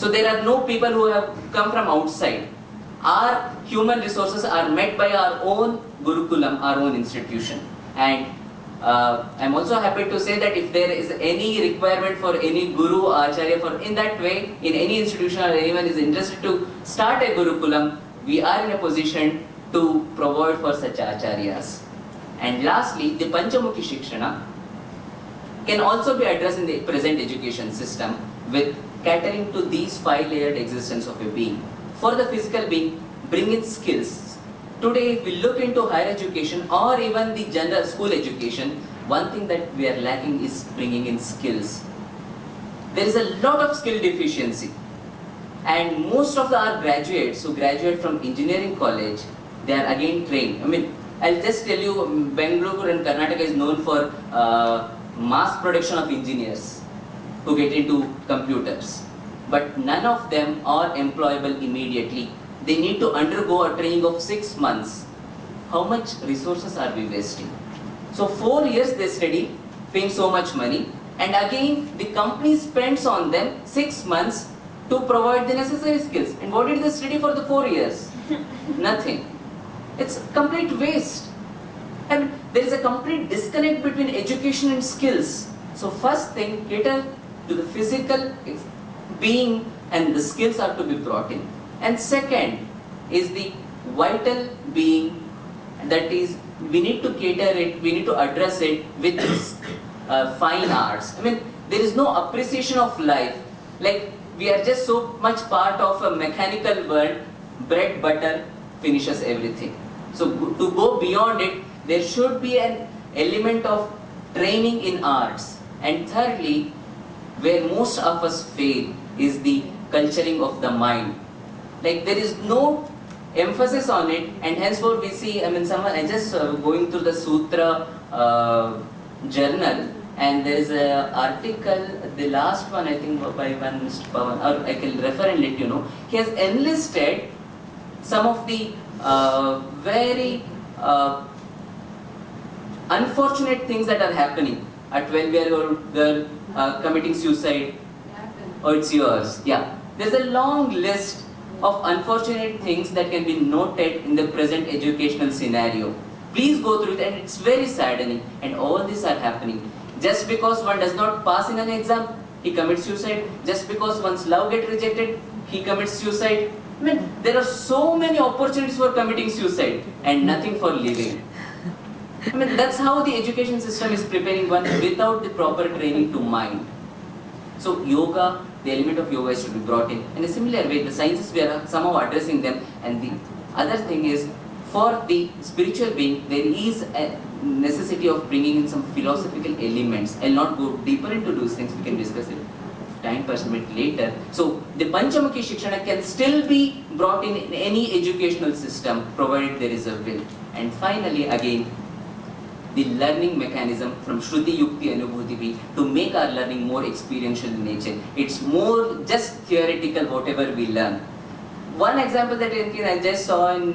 So there are no people who have come from outside. Our human resources are met by our own Gurukulam, our own institution. And I'm also happy to say that if there is any requirement for any Guru, Acharya, for in that way, in any institution or anyone is interested to start a Gurukulam, we are in a position to provide for such Acharyas. And lastly, the Panchamukhi Shikshana can also be addressed in the present education system with catering to these 5-layered existence of a being. For the physical being, bring in skills. Today, if we look into higher education or even the general school education, one thing that we are lacking is bringing in skills. There is a lot of skill deficiency. And most of our graduates who graduate from engineering college, they are again trained. I mean, I'll just tell you, Bangalore and Karnataka is known for mass production of engineers who get into computers. But none of them are employable immediately. They need to undergo a training of 6 months. How much resources are we wasting? So 4 years they study, paying so much money, and again the company spends on them 6 months to provide the necessary skills. And what did they study for the 4 years? Nothing. It's complete waste. And there is a complete disconnect between education and skills. So first thing, cater to the physical being and the skills are to be brought in. And second is the vital being, that is, we need to cater it, we need to address it with fine arts. I mean, there is no appreciation of life. Like, we are just so much part of a mechanical world, bread, butter finishes everything. So to go beyond it, there should be an element of training in arts. And thirdly, where most of us fail is the culturing of the mind. Like, there is no emphasis on it, and henceforth we see, I mean, I just going through the Sutra journal, and there is an article, the last one I think by one Mr. Pawan, or I can refer and let you know. He has enlisted some of the very unfortunate things that are happening. A 12-year-old girl committing suicide. Oh, it's yours. Yeah. There's a long list of unfortunate things that can be noted in the present educational scenario. Please go through it, and it's very saddening. And all these are happening. Just because one does not pass in an exam, he commits suicide. Just because one's love gets rejected, he commits suicide. I mean, there are so many opportunities for committing suicide and nothing for living. I mean, that's how the education system is preparing one without the proper training to mind. So yoga, the element of yoga is to be brought in. In a similar way, the sciences, we are somehow addressing them. And the other thing is, for the spiritual being, there is a necessity of bringing in some philosophical elements. I'll not go deeper into those things, we can discuss it time permit later. So the Panchamukhi Shikshana can still be brought in any educational system, provided there is a will. And finally, again, the learning mechanism from Shruti Yukti Anubhuti to make our learning more experiential in nature. It's more just theoretical, whatever we learn. One example that I just saw in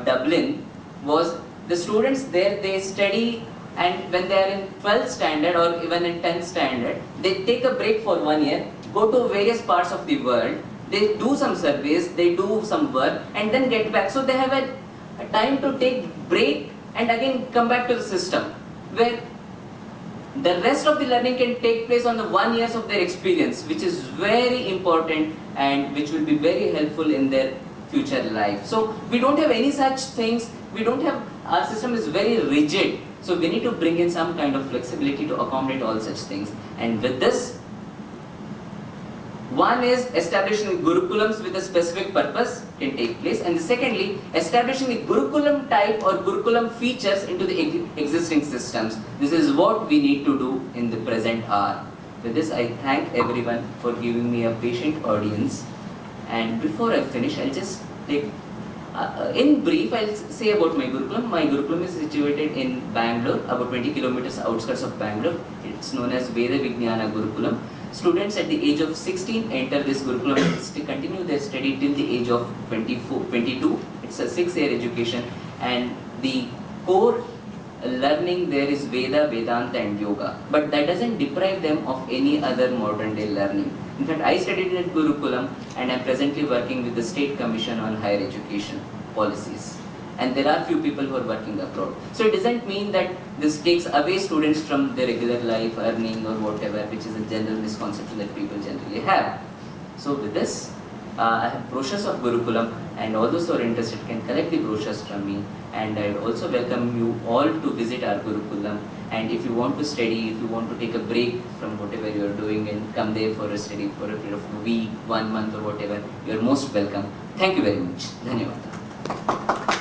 Dublin was the students there, they study, and when they are in 12th standard or even in 10th standard, they take a break for 1 year, go to various parts of the world, they do some surveys, they do some work, and then get back. So they have a time to take break and again come back to the system, where the rest of the learning can take place on the 1 year of their experience, which is very important and which will be very helpful in their future life. So we don't have any such things, we don't have, our system is very rigid. So we need to bring in some kind of flexibility to accommodate all such things. And with this, one is establishing Gurukulams with a specific purpose can take place, and secondly, establishing the Gurukulam type or Gurukulam features into the existing systems. This is what we need to do in the present hour. With this, I thank everyone for giving me a patient audience. And before I finish, I'll just take, in brief, I'll say about my Gurukulam. My Gurukulam is situated in Bangalore, about 20 kilometers outskirts of Bangalore. It's known as Veda Vijnana Gurukulam. Students at the age of 16 enter this Gurukulam and continue their study till the age of 22. It's a 6-year education, and the core learning there is Veda, Vedanta and Yoga. But that doesn't deprive them of any other modern day learning. In fact, I studied at Gurukulam and I'm presently working with the State Commission on Higher Education Policies. And there are few people who are working abroad. So it doesn't mean that this takes away students from their regular life, earning or whatever, which is a general misconception that people generally have. So with this, I have brochures of Gurukulam, and all those who are interested can collect the brochures from me. And I would also welcome you all to visit our Gurukulam. And if you want to study, if you want to take a break from whatever you are doing and come there for a study for a period of a week, 1 month or whatever, you are most welcome. Thank you very much. Dhanyawad.